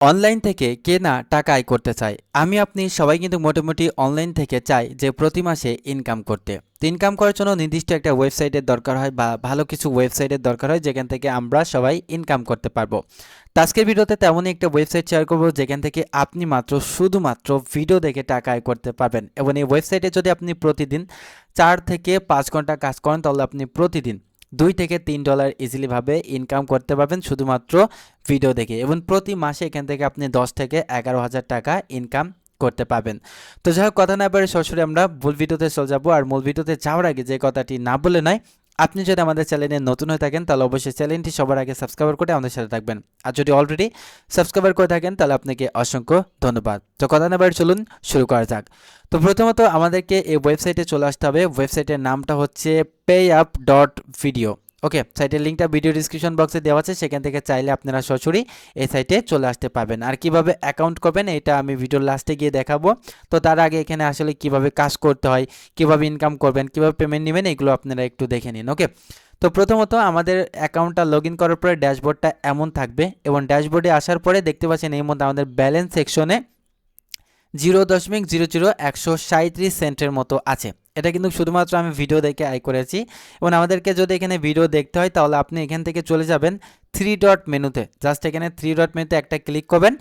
Online থেকে কে না টাকা আয় করতে চায়। আমি আপনি সবাই কিন্তু মোটামুটি অনলাইন থেকে চাই যে প্রতি মাসে ইনকাম করতে। তো ইনকাম করার জন্য নির্দিষ্ট একটা ওয়েবসাইটের দরকার হয় বা ভালো কিছু ওয়েবসাইটের দরকার হয় যেখান থেকে আমরা সবাই ইনকাম করতে পারবো। তো আজকের ভিডিওতে তেমনই একটা ওয়েবসাইট শেয়ার করবো যেখান থেকে আপনি শুধুমাত্র ভিডিও দেখে টাকা আয় করতে পারবেন, এবং এই ওয়েবসাইটে যদি আপনি প্রতিদিন 4 থেকে 5 ঘন্টা কাজ করেন তাহলে আপনি প্রতিদিন $2 থেকে $3 ইজিলিভাবে ইনকাম করতে পারবেন শুধুমাত্র ভিডিও দেখে, এবং প্রতি মাসে এখান থেকে আপনি 10 থেকে 11,000 টাকা ইনকাম করতে পারবেন। তো যাই হোক, কথা না পারে সরাসরি আমরা মূল ভিডিওতে চলে যাবো। আর মূল ভিডিওতে যাওয়ার আগে যে কথাটি না বলে নয়, আপনি যদি আমাদের চ্যানেলে নতুন হয়ে থাকেন তাহলে অবশ্যই চ্যানেলটি সবার আগে সাবস্ক্রাইব করে আমাদের সাথে থাকবেন। আর যদি অলরেডি সাবস্ক্রাইব করে থাকেন তাহলে আপনাকে অসংখ্য ধন্যবাদ। তো কথা না পারে চলুন শুরু করা যাক। তো প্রথমত আমাদেরকে এই ওয়েবসাইটে চলে আসতে হবে। ওয়েবসাইটের নামটা হচ্ছে payup.video। ওকে, সাইটের লিঙ্কটা ভিডিও ডিসক্রিপশন বক্সে দেওয়া আছে, সেখান থেকে চাইলে আপনারা সরাসরি এই সাইটে চলে আসতে পারবেন। আর কিভাবে অ্যাকাউন্ট করবেন এটা আমি ভিডিওর লাস্টে গিয়ে দেখাবো। তো তার আগে এখানে আসলে কিভাবে কাজ করতে হয়, কিভাবে ইনকাম করবেন, কিভাবে পেমেন্ট নেবেন, এগুলো আপনারা একটু দেখে নিন। ওকে, তো প্রথমত আমাদের অ্যাকাউন্টটা লগ ইন করার পরে ড্যাশবোর্ডটা এমন থাকবে, এবং ড্যাশবোর্ডে আসার পরে দেখতে পাচ্ছেন এই মধ্যে আমাদের ব্যালেন্স সেকশনে 0.00137 সেন্টের মতো আছে। এটা কিন্তু শুধুমাত্র আমি ভিডিও দেখে আয় করেছি, এবং আমাদেরকে যদি এখানে ভিডিও দেখতে হয় তাহলে আপনি এখান থেকে চলে যাবেন 3 ডট মেনুতে। জাস্ট এখানে 3 ডট মেনুতে একটা ক্লিক করবেন।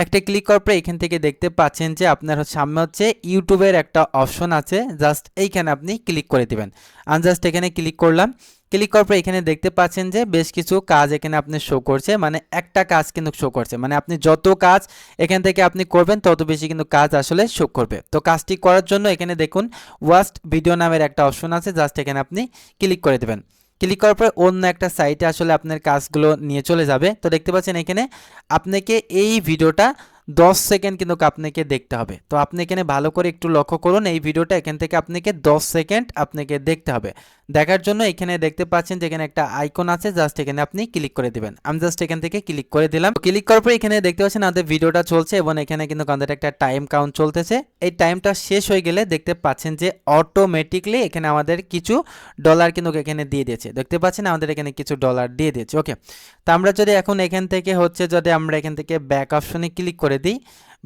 একটা ক্লিক করার পরে এখান থেকে দেখতে পাচ্ছেন যে আপনার সামনে হচ্ছে ইউটিউবের একটা অপশন আছে, জাস্ট এইখানে আপনি ক্লিক করে দেবেন। আমি জাস্ট এখানে ক্লিক করলাম। ক্লিক করার পর এখানে দেখতে পাচ্ছেন যে বেশ কিছু কাজ এখানে আপনি শো করছে, মানে একটা কাজ কিন্তু শো করছে, মানে আপনি যত কাজ এখান থেকে আপনি করবেন তত বেশি কিন্তু কাজ আসলে শো করবে। তো কাজটি করার জন্য এখানে দেখুন ওয়াস্ট ভিডিও নামের একটা অপশন আছে, জাস্ট এখানে আপনি ক্লিক করে দেবেন। ক্লিক করার পর অন্য একটা সাইটে আসলে আপনার কাজগুলো নিয়ে চলে যাবে। তো দেখতে পাচ্ছেন এখানে আপনাকে এই ভিডিওটা 10 সেকেন্ড কিন্তু আপনাকে দেখতে হবে। তো আপনি এখানে ভালো করে একটু লক্ষ্য করুন, এই ভিডিওটা এখান থেকে আপনাকে 10 সেকেন্ড আপনাকে দেখতে হবে। দেখার জন্য এখানে দেখতে পাচ্ছেন যে এখানে একটা আইকন আছে, জাস্ট এখানে আপনি ক্লিক করে দিবেন। আমি জাস্ট এখান থেকে ক্লিক করে দিলাম। ক্লিক করার পর এখানে দেখতে পাচ্ছেন আমাদের ভিডিওটা চলছে, এবং এখানে কিন্তু আমাদের একটা টাইম কাউন্ট চলতেছে। এই টাইমটা শেষ হয়ে গেলে দেখতে পাচ্ছেন যে অটোমেটিকলি এখানে আমাদের কিছু ডলার কিন্তু এখানে দিয়ে দিয়েছে। দেখতে পাচ্ছেন আমাদের এখানে কিছু ডলার দিয়ে দিয়েছে। ওকে, তো আমরা যদি এখন এখান থেকে যদি আমরা এখান থেকে ব্যাক অপশনে ক্লিক করে দিই,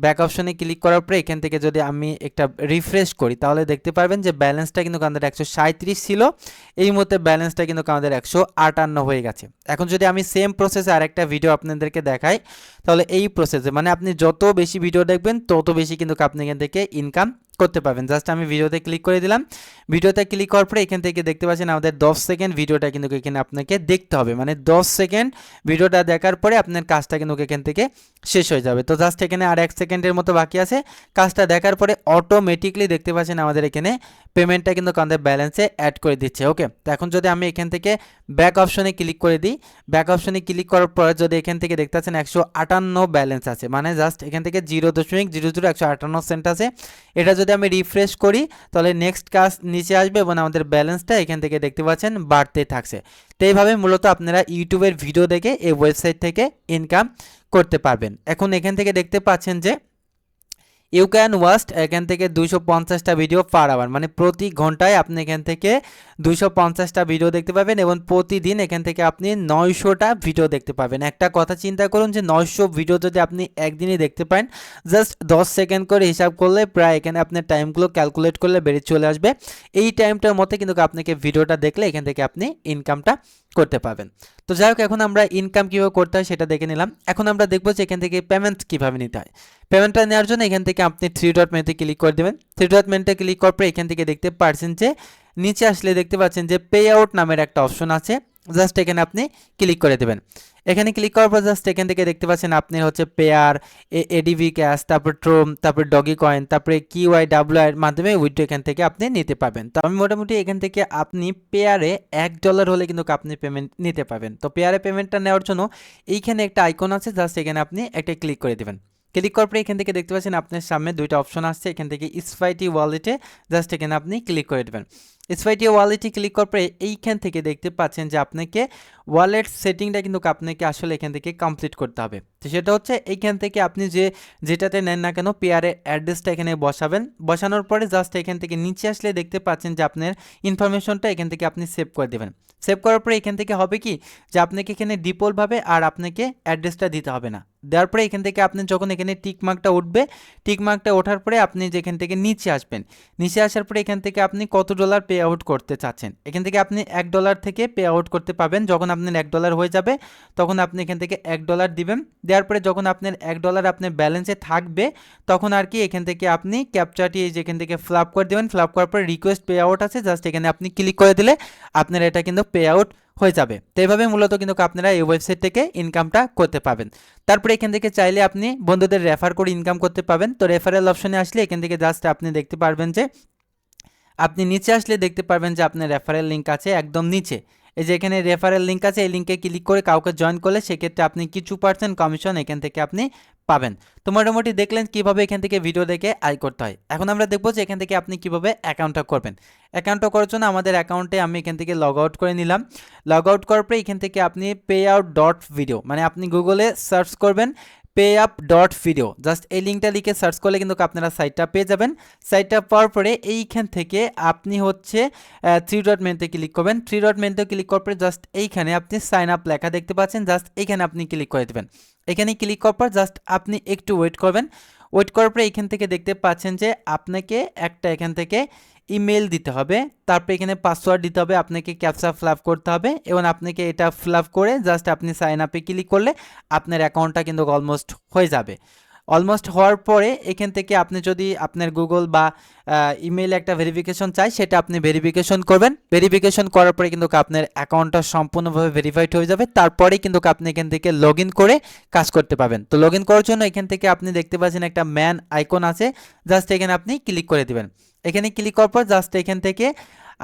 ব্যাক অপশনে ক্লিক করার পরে এখান থেকে যদি আমি একটা রিফ্রেশ করি তাহলে দেখতে পারবেন যে ব্যালেন্সটা কিন্তু আমাদের 137 ছিল, এই মুহূর্তে ব্যালেন্সটা কিন্তু আমাদের 158 হয়ে গেছে। এখন যদি আমি সেম প্রসেসে আরেকটা ভিডিও আপনাদেরকে দেখাই তাহলে এই প্রসেসে মানে আপনি যত বেশি ভিডিও দেখবেন তত বেশি কিন্তু আপনি এখান থেকে ইনকাম করতে পারবেন। জাস্ট আমি ভিডিওতে ক্লিক করে দিলাম। ভিডিওতে ক্লিক করার পরে এখান থেকে দেখতে পাচ্ছেন আমাদের 10 সেকেন্ড ভিডিওটা কিন্তু এখানে আপনাকে দেখতে হবে, মানে 10 সেকেন্ড ভিডিওটা দেখার পরে আপনার কাজটা কিন্তু এখান থেকে শেষ হয়ে যাবে। তো জাস্ট এখানে আর 1 সেকেন্ডের মতো বাকি আছে। কাজটা দেখার পরে অটোমেটিকলি দেখতে পাচ্ছেন আমাদের এখানে পেমেন্টটা কিন্তু আমাদের ব্যালেন্সে অ্যাড করে দিচ্ছে। ওকে, তো এখন যদি আমি এখান থেকে ব্যাক অপশনে ক্লিক করে দিই, ব্যাক অপশনে ক্লিক করার পর যদি এখান থেকে দেখতে পাচ্ছেন 158 ব্যালেন্স আছে, মানে জাস্ট এখান থেকে 0.00158 সেন্ট আছে। এটা যদি আমি রিফ্রেশ করি তাহলে নেক্সট কাজ নিচে আসবে, এবং আমাদের ব্যালেন্সটা এখান থেকে দেখতে পাচ্ছেন বাড়তে থাকছে। তো এইভাবে মূলত আপনারা ইউটিউবের ভিডিও দেখে এই ওয়েবসাইট থেকে ইনকাম করতে পারবেন। এখন এখান থেকে দেখতে পাচ্ছেন যে ইউ ক্যান ওয়াচ এখান থেকে 250টা ভিডিও পার আওয়ার, মানে প্রতি ঘন্টায় আপনি এখান থেকে 250টা ভিডিও দেখতে পাবেন, এবং প্রতিদিন এখান থেকে আপনি 900টা ভিডিও দেখতে পাবেন। একটা কথা চিন্তা করুন যে 900 ভিডিও যদি আপনি একদিনই দেখতে পান, জাস্ট 10 সেকেন্ড করে হিসাব করলে প্রায় এখানে আপনার টাইমগুলো ক্যালকুলেট করলে বেরিয়ে চলে আসবে। এই টাইমটার মধ্যে কিন্তু আপনাকে ভিডিওটা দেখলে এখান থেকে আপনি ইনকামটা করতে পারবেন। তো যাই হোক, এখন আমরা ইনকাম কীভাবে করতে হয় সেটা দেখে নিলাম। এখন আমরা দেখবো যে এখান থেকে পেমেন্ট কীভাবে নিতে হয়। পেমেন্টটা নেওয়ার জন্য এখান থেকে আপনি 3 ডট মেনুতে ক্লিক করে দেবেন। 3 ডট মেনুতে ক্লিক করার পরে এখান থেকে দেখতে পাচ্ছেন যে নিচে আসলে দেখতে পাচ্ছেন যে পে আউট নামের একটা অপশন আছে, জাস্ট এখানে আপনি ক্লিক করে দেবেন। এখানে ক্লিক করার পর জাস্ট এখান থেকে দেখতে পাচ্ছেন আপনি হচ্ছে পেয়ার, এডিভি ক্যাশ, তারপর ট্রোম, তারপর ডগি কয়েন, তারপরে কিউআইডাব্লিউ এর মাধ্যমে উইথড্র এখান থেকে আপনি নিতে পারবেন। তো আমি মোটামুটি এখান থেকে আপনি পেয়ারে $1 হলে কিন্তু আপনি পেমেন্ট নিতে পারবেন। তো পেয়ারে পেমেন্টটা নেওয়ার জন্য এইখানে একটা আইকন আছে, জাস্ট এখানে আপনি একটা ক্লিক করে দেবেন। ক্লিক করার পরে এখান থেকে দেখতে পাচ্ছেন আপনার সামনে দুইটা অপশন আসছে, এখান থেকে স্পাইটি ওয়ালেটে জাস্ট এখানে আপনি ক্লিক করে দেবেন। স্পাইটি ওয়ালেটে ক্লিক করার পরে এইখান থেকে দেখতে পাচ্ছেন যে আপনাকে ওয়ালেট সেটিংটা কিন্তু আপনাকে আসলে এখান থেকে কমপ্লিট করতে হবে। তো সেটা হচ্ছে এইখান থেকে আপনি যেটাতে নেন না কেন পেয়ারের অ্যাড্রেসটা এখানে বসাবেন। বসানোর পরে জাস্ট এখান থেকে নিচে আসলে দেখতে পাচ্ছেন যে আপনার ইনফরমেশনটা এখান থেকে আপনি সেভ করে দেবেন। সেভ করার পরে এখান থেকে হবে কি যে আপনাকে এখানে ডিফল্টভাবে আর আপনাকে অ্যাড্রেসটা দিতে হবে না। দেওয়ার পরে এখান থেকে আপনি যখন এখানে টিক মার্কটা উঠবে, টিক মার্কটা ওঠার পরে আপনি যেখান থেকে নিচে আসবেন, নিচে আসার পরে এখান থেকে আপনি কত ডলার পে আউট করতে চাচ্ছেন, এখান থেকে আপনি $1 থেকে পে আউট করতে পাবেন। যখন আপনার $1 হয়ে যাবে তখন আপনি এখান থেকে $1 দিবেন। দেওয়ার পরে যখন আপনার $1 আপনার ব্যালেন্সে থাকবে তখন আর কি এখান থেকে আপনি ক্যাপচাটি যেখান থেকে ফ্লাপ করে দেবেন। ফ্লাপ করার পরে রিকোয়েস্ট পে আউট আছে, জাস্ট এখানে আপনি ক্লিক করে দিলে আপনার এটা কিন্তু পে আউট হয়ে যাবে। তো এইভাবে মূলত কিন্তু আপনারা এই ওয়েবসাইট থেকে ইনকামটা করতে পাবেন। তারপরে এখান থেকে চাইলে আপনি বন্ধুদের রেফার করে ইনকাম করতে পাবেন। তো রেফারেল অপশনে আসলে এখান থেকে জাস্ট আপনি দেখতে পারবেন যে আপনি নিচে আসলে দেখতে পারবেন যে আপনার রেফারেল লিঙ্ক আছে একদম নিচে। এই যে এখানে রেফারেল লিঙ্ক আছে, এই লিঙ্কে ক্লিক করে কাউকে জয়েন করলে সেক্ষেত্রে আপনি কিছু % কমিশন এখান থেকে আপনি পাবেন। তো মোটামুটি দেখলেন কিভাবে এখান থেকে ভিডিও দেখে আয় করতে হয়। এখন আমরা দেখবো যে এখান থেকে আপনি কিভাবে অ্যাকাউন্টটা করবেন। অ্যাকাউন্টটা করার জন্য আমাদের অ্যাকাউন্টে আমি এখান থেকে লগ আউট করে নিলাম। লগ আউট করার পরে এখান থেকে আপনি payup.video মানে আপনি গুগলে সার্চ করবেন payup.video, জাস্ট এই লিঙ্কটা লিখে সার্চ করলে কিন্তু আপনারা সাইটটা পেয়ে যাবেন। সাইটটা পাওয়ার পরে এইখান থেকে আপনি হচ্ছে 3 ডট মেনুতে ক্লিক করবেন। 3 ডট মেনুতে ক্লিক করার পরে জাস্ট এইখানে আপনি সাইন আপ লেখা দেখতে পাচ্ছেন, জাস্ট এইখানে আপনি ক্লিক করে দেবেন। এখানে ক্লিক করার পর জাস্ট আপনি একটু ওয়েট করবেন। ওয়েট করার পরে এখান থেকে দেখতে পাচ্ছেন যে আপনাকে একটা এখান থেকে ইমেল দিতে হবে, তারপরে এখানে পাসওয়ার্ড দিতে হবে, আপনাকে ক্যাপচা ফিল করতে হবে এবং আপনাকে এটা ফিল করে জাস্ট আপনি সাইন আপে ক্লিক করলে আপনার অ্যাকাউন্টটা কিন্তু অলমোস্ট হয়ে যাবে। অলমোস্ট হওয়ার পরে এখান থেকে আপনি যদি আপনার গুগল বা ইমেইলে একটা ভেরিফিকেশন চাই সেটা আপনি ভেরিফিকেশন করবেন। ভেরিফিকেশন করার পরে কিন্তু আপনার অ্যাকাউন্টটা সম্পূর্ণভাবে ভেরিফাইড হয়ে যাবে। তারপরেই কিন্তু আপনি এখান থেকে লগ ইন করে কাজ করতে পারবেন। তো লগ ইন করার জন্য এখান থেকে আপনি দেখতে পাচ্ছেন একটা ম্যান আইকন আছে, জাস্ট এখানে আপনি ক্লিক করে দিবেন। এখানে ক্লিক করার পর জাস্ট এখান থেকে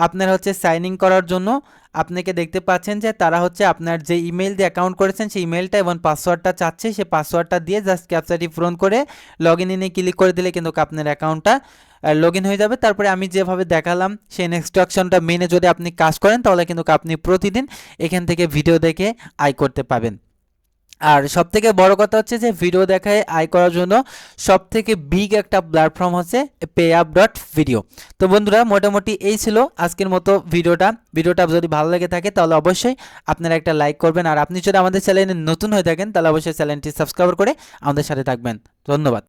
আপনার হচ্ছে সাইন ইন করার জন্য আপনাকে দেখতে পাচ্ছেন যে তারা হচ্ছে আপনার যে ইমেল দিয়ে অ্যাকাউন্ট করেছেন সেই ইমেলটা এবং পাসওয়ার্ডটা চাচ্ছে, সেই পাসওয়ার্ডটা দিয়ে জাস্ট ক্যাপচাটি পূরণ করে লগ ইনে ক্লিক করে দিলে কিন্তু আপনার অ্যাকাউন্টটা লগ ইন হয়ে যাবে। তারপরে আমি যেভাবে দেখালাম সেই ইনস্ট্রাকশনটা মেনে যদি আপনি কাজ করেন তাহলে কিন্তু আপনি প্রতিদিন এখান থেকে ভিডিও দেখে আয় করতে পারবেন। আর সবথেকে বড় কথা হচ্ছে যে ভিডিও দেখায় আয় করার জন্য সবথেকে বিগ একটা প্ল্যাটফর্ম হচ্ছে payup.video। তো বন্ধুরা মোটামুটি এই ছিল আজকের মতো ভিডিওটা যদি ভালো লেগে থাকে তাহলে অবশ্যই আপনারা একটা লাইক করবেন। আর আপনি যদি আমাদের চ্যানেলে নতুন হয়ে থাকেন তাহলে অবশ্যই চ্যানেলটি সাবস্ক্রাইব করে আমাদের সাথে থাকবেন। ধন্যবাদ।